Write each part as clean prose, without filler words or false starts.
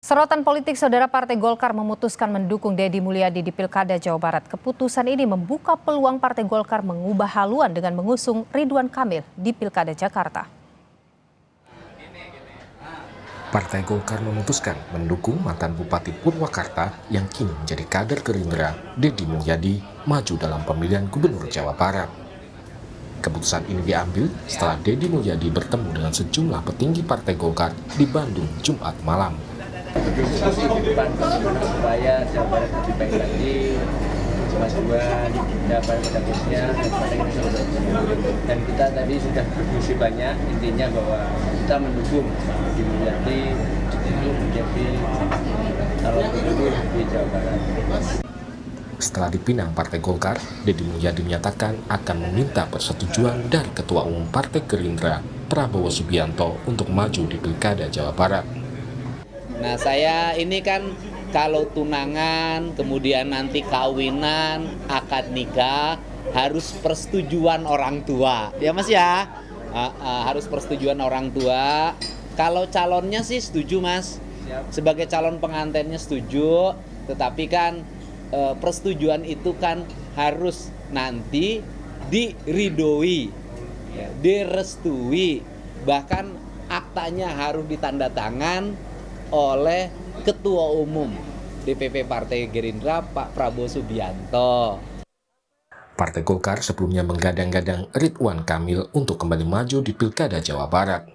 Sorotan politik, saudara, Partai Golkar memutuskan mendukung Deddy Mulyadi di Pilkada Jawa Barat. Keputusan ini membuka peluang Partai Golkar mengubah haluan dengan mengusung Ridwan Kamil di Pilkada Jakarta. Partai Golkar memutuskan mendukung mantan Bupati Purwakarta yang kini menjadi kader Gerindra, Deddy Mulyadi, maju dalam pemilihan Gubernur Jawa Barat. Keputusan ini diambil setelah Deddy Mulyadi bertemu dengan sejumlah petinggi Partai Golkar di Bandung Jumat malam. Diskusi di depan supaya Jawa Barat lebih baik lagi, kemajuan Jawa Barat pada khususnya dan kita tadi sudah berdiskusi banyak, intinya bahwa kita mendukung Deddy Mulyadi untuk menjadi calon gubernur di Jawa Barat. Setelah dipinang Partai Golkar, Deddy Mulyadi menyatakan akan meminta persetujuan dari Ketua Umum Partai Gerindra, Prabowo Subianto, untuk maju di Pilkada Jawa Barat. Nah, saya ini kan kalau tunangan, kemudian nanti kawinan, akad nikah, harus persetujuan orang tua. Ya Mas ya, harus persetujuan orang tua. Kalau calonnya sih setuju Mas, sebagai calon pengantinnya setuju, tetapi kan persetujuan itu kan harus nanti diridoi, direstui, bahkan aktanya harus ditandatangan oleh Ketua Umum DPP Partai Gerindra, Pak Prabowo Subianto. Partai Golkar sebelumnya menggadang-gadang Ridwan Kamil untuk kembali maju di Pilkada Jawa Barat.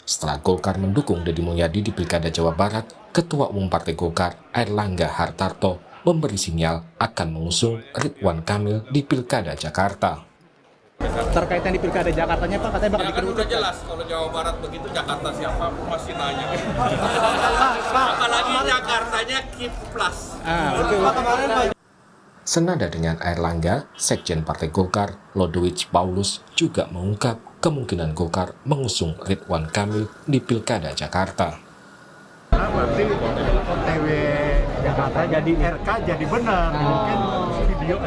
Setelah Golkar mendukung Deddy Mulyadi di Pilkada Jawa Barat, Ketua Umum Partai Golkar, Airlangga Hartarto, memberi sinyal akan mengusung Ridwan Kamil di Pilkada Jakarta. Terkait yang di Pilkada Jakartanya Pak, katanya bakal dikerucut. Udah jelas kalau Jawa Barat begitu, Jakarta siapa aku masih nanya. Apalagi Jakartanya Kiplas. Senada dengan Airlangga, Sekjen Partai Golkar, Lodewijk Paulus, juga mengungkap kemungkinan Golkar mengusung Ridwan Kamil di Pilkada Jakarta. Berarti OTW Jakarta jadi RK jadi benar. Mungkin video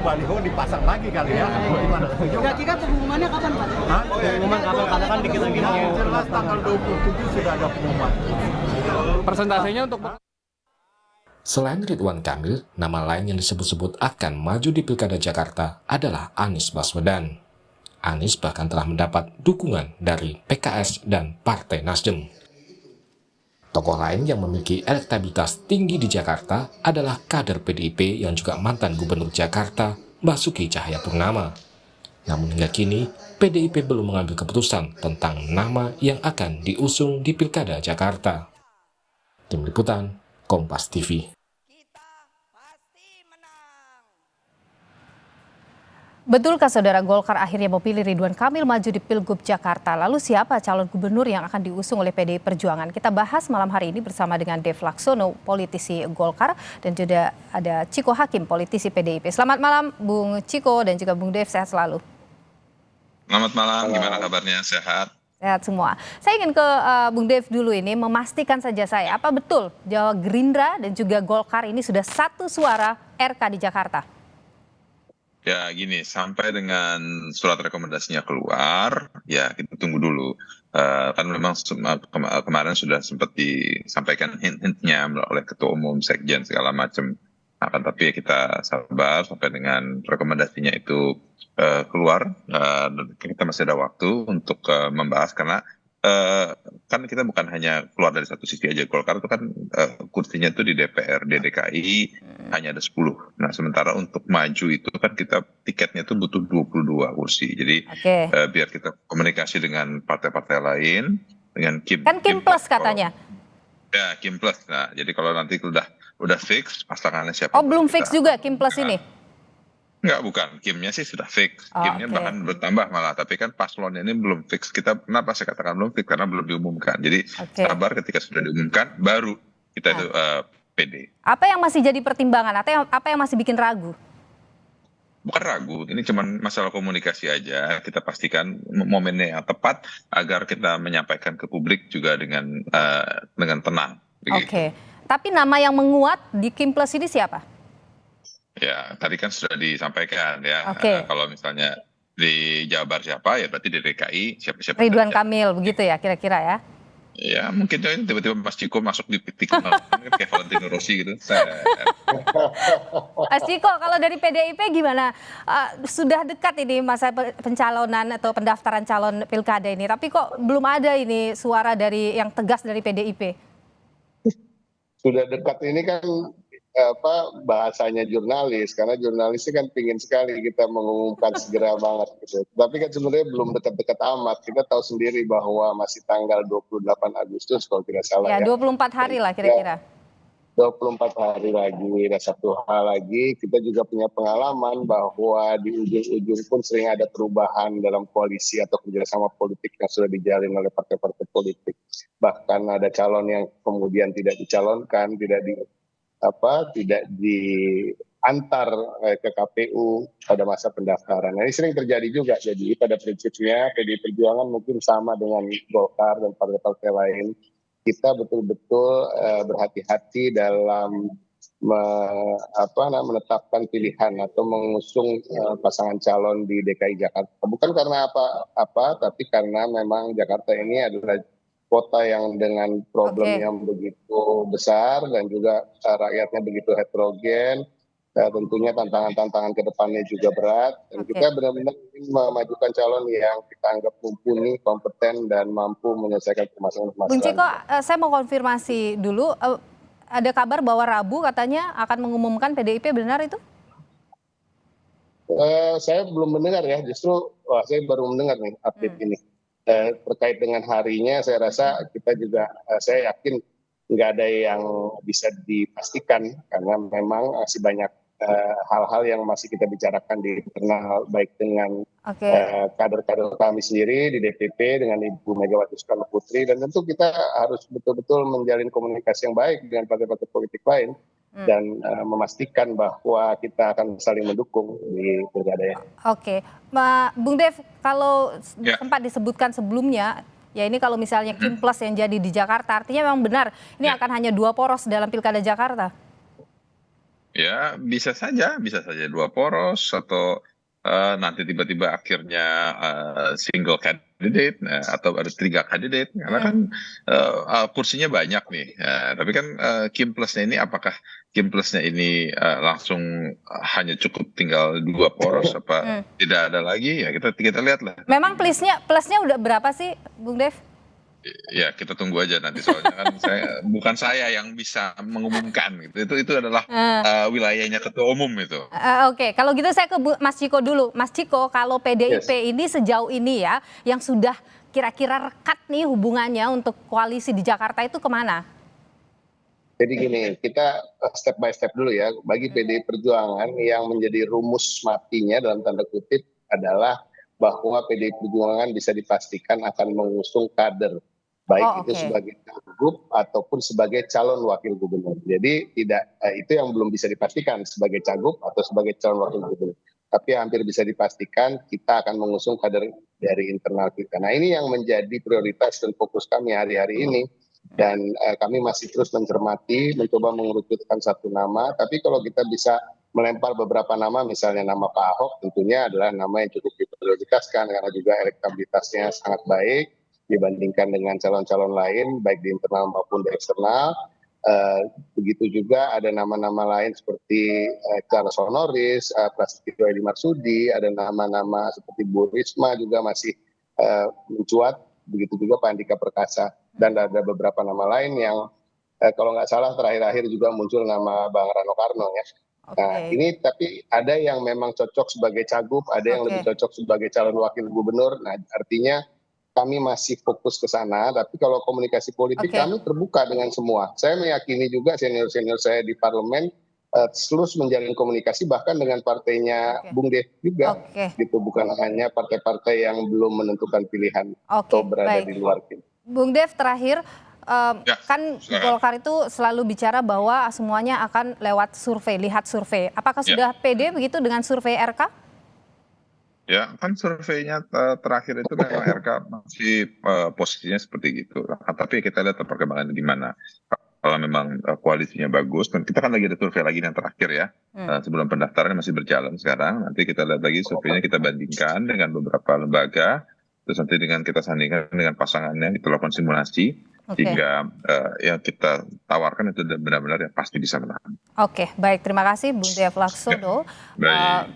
baliho dipasang lagi kali ya. Gimana? Kira-kira pengumumannya kapan Pak? Pengumuman kapan? Karena kan dikit lagi mau jelas tanggal 27 sudah ada pengumuman. Persentasenya untuk Selain Ridwan Kamil, nama lain yang disebut-sebut akan maju di Pilkada Jakarta adalah Anies Baswedan. Anies bahkan telah mendapat dukungan dari PKS dan Partai Nasdem. Tokoh lain yang memiliki elektabilitas tinggi di Jakarta adalah kader PDIP yang juga mantan Gubernur Jakarta, Basuki Cahayapurnama. Namun hingga kini, PDIP belum mengambil keputusan tentang nama yang akan diusung di Pilkada Jakarta. Tim Liputan, Kompas TV. Betulkah saudara, Golkar akhirnya memilih Ridwan Kamil maju di Pilgub Jakarta? Lalu siapa calon gubernur yang akan diusung oleh PDI Perjuangan? Kita bahas malam hari ini bersama dengan Dev Laksono, politisi Golkar, dan juga ada Ciko Hakim, politisi PDIP. Selamat malam Bung Ciko dan juga Bung Dev, sehat selalu. Selamat malam, gimana kabarnya? Sehat? Sehat semua. Saya ingin ke Bung Dev dulu ini, memastikan saja saya, apa betul Jawa Gerindra dan juga Golkar ini sudah satu suara RK di Jakarta? Ya gini, sampai dengan surat rekomendasinya keluar, ya kita tunggu dulu. Kan memang kemarin sudah sempat disampaikan hint-hintnya oleh Ketua Umum, Sekjen, segala macam. Akan tapi kita sabar sampai dengan rekomendasinya itu keluar. Kita masih ada waktu untuk membahas, karena kan kita bukan hanya keluar dari satu sisi aja. Golkar itu kan kursinya itu di DPR, di DKI hanya ada 10. Nah sementara untuk maju itu kan kita tiketnya itu butuh 22 kursi. Jadi biar kita komunikasi dengan partai-partai lain, dengan Kim. Kan Kim Plus katanya. Ya Kim Plus. Nah jadi kalau nanti udah fix pasangannya siapa. Oh belum fix juga Kim Plus ini? Enggak, bukan. Kimnya sih sudah fix. Kimnya bahkan bertambah malah. Tapi kan paslonnya ini belum fix. Kenapa saya katakan belum fix? Karena belum diumumkan. Jadi sabar, ketika sudah diumumkan, baru kita itu PD. Apa yang masih jadi pertimbangan? Atau apa yang masih bikin ragu? Bukan ragu, ini cuma masalah komunikasi aja. Kita pastikan momennya yang tepat agar kita menyampaikan ke publik juga dengan tenang. Oke. Tapi nama yang menguat di Kim Plus ini siapa? Ya, tadi kan sudah disampaikan ya. Kalau misalnya di Jawa Barat siapa, ya berarti di DKI siapa-siapa. Ridwan Kamil, begitu ya kira-kira ya? Ya mungkin ini tiba-tiba Mas Ciko masuk di tikungan kayak Valentino Rossi gitu. Mas Ciko, kalau dari PDIP gimana? Sudah dekat ini masa pencalonan atau pendaftaran calon pilkada ini, tapi kok belum ada ini suara dari yang tegas dari PDIP? Sudah dekat ini kan bahasanya jurnalis, karena jurnalis kan pingin sekali kita mengumumkan segera banget gitu. Tapi kan sebenarnya belum dekat-dekat amat. Kita tahu sendiri bahwa masih tanggal 28 Agustus kalau tidak salah ya. 24 hari lah kira-kira. 24 hari lagi. Dan satu hal lagi, kita juga punya pengalaman bahwa di ujung-ujung pun sering ada perubahan dalam koalisi atau kerjasama politik yang sudah dijalin oleh partai-partai politik. Bahkan ada calon yang kemudian tidak dicalonkan, tidak diantar ke KPU pada masa pendaftaran. Nah, ini sering terjadi juga. Jadi pada prinsipnya PDI Perjuangan mungkin sama dengan Golkar dan partai-partai lain. Kita betul-betul berhati-hati dalam menetapkan pilihan atau mengusung pasangan calon di DKI Jakarta. Bukan karena apa-apa, tapi karena memang Jakarta ini adalah kota yang dengan problem yang begitu besar dan juga rakyatnya begitu heterogen. Tentunya tantangan-tantangan ke depannya juga berat. Dan kita benar-benar ingin memajukan calon yang kita anggap mumpuni, kompeten, dan mampu menyelesaikan permasalahan-permasalahan. Bung Ciko, saya mau konfirmasi dulu. Ada kabar bahwa Rabu katanya akan mengumumkan PDIP, benar itu? Saya belum mendengar ya, justru saya baru mendengar nih update ini. Terkait dengan harinya, saya rasa kita juga, saya yakin nggak ada yang bisa dipastikan karena memang masih banyak hal-hal yang masih kita bicarakan di internal, baik dengan kader-kader kami sendiri di DPP dengan Ibu Megawati Soekarno Putri, dan tentu kita harus betul-betul menjalin komunikasi yang baik dengan partai-partai politik lain dan memastikan bahwa kita akan saling mendukung di pilkada. Oke, Bung Dev, kalau sempat disebutkan sebelumnya, ya ini kalau misalnya Kim Plus yang jadi di Jakarta, artinya memang benar ini akan hanya 2 poros dalam pilkada Jakarta? Ya bisa saja 2 poros atau nanti tiba-tiba akhirnya single candidate atau ada 3 candidate karena kan kursinya banyak nih. Tapi kan Kim Plusnya ini apakah Kim Plusnya ini langsung hanya cukup tinggal 2 poros apa tidak ada lagi ya kita lihat lah. Memang plusnya udah berapa sih Bung Dev? Ya kita tunggu aja nanti soalnya kan bukan saya yang bisa mengumumkan gitu. Itu adalah wilayahnya ketua umum itu. Oke, kalau gitu saya ke Mas Ciko dulu. Mas Ciko, kalau PDIP ini sejauh ini ya yang sudah kira-kira rekat nih hubungannya untuk koalisi di Jakarta itu kemana? Jadi gini, kita step by step dulu ya. Bagi PDI Perjuangan yang menjadi rumus matinya dalam tanda kutip adalah bahwa PDI Perjuangan bisa dipastikan akan mengusung kader, baik itu sebagai cagup ataupun sebagai calon wakil gubernur. Jadi itu yang belum bisa dipastikan sebagai cagup atau sebagai calon wakil gubernur. Tapi hampir bisa dipastikan kita akan mengusung kader dari internal kita. Nah, ini yang menjadi prioritas dan fokus kami hari-hari ini. Dan kami masih terus mencermati, mencoba mengerucutkan satu nama. Tapi kalau kita bisa melempar beberapa nama, misalnya nama Pak Ahok, tentunya adalah nama yang cukup diprioritaskan karena juga elektabilitasnya sangat baik dibandingkan dengan calon-calon lain, baik di internal maupun di eksternal. Begitu juga ada nama-nama lain seperti Charles Honoris, Prasetyo Edi Marsudi, ada nama-nama seperti Bu Risma juga masih mencuat, begitu juga Pak Andika Perkasa. Dan ada beberapa nama lain yang kalau nggak salah terakhir-akhir juga muncul nama Bang Rano Karno ya. Nah ini tapi ada yang memang cocok sebagai cagup, ada yang lebih cocok sebagai calon wakil gubernur. Nah artinya kami masih fokus ke sana, tapi kalau komunikasi politik kami terbuka dengan semua. Saya meyakini juga senior-senior saya di parlemen terus menjalin komunikasi bahkan dengan partainya Bung Dev juga, gitu, bukan hanya partai-partai yang belum menentukan pilihan atau berada di luar itu. Bung Dev, terakhir kan Golkar itu selalu bicara bahwa semuanya akan lewat survei, lihat survei. Apakah sudah pede begitu dengan survei RK? Ya, kan surveinya terakhir itu memang RK masih posisinya seperti itu. Tapi kita lihat perkembangan di mana. Kalau memang koalisinya bagus, kita kan lagi ada survei lagi yang terakhir ya. Sebelum pendaftaran masih berjalan sekarang. Nanti kita lihat lagi surveinya, kita bandingkan dengan beberapa lembaga. Terus nanti kita sandingkan dengan pasangannya, kita lakukan simulasi. Sehingga yang kita tawarkan itu benar-benar yang pasti bisa menahan. Oke, baik. Terima kasih Bung Dev Laksono, Baik.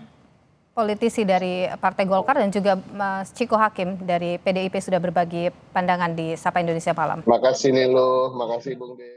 politisi dari Partai Golkar, dan juga Mas Ciko Hakim dari PDIP sudah berbagi pandangan di Sapa Indonesia Malam. Makasih Nilo, makasih Bung De.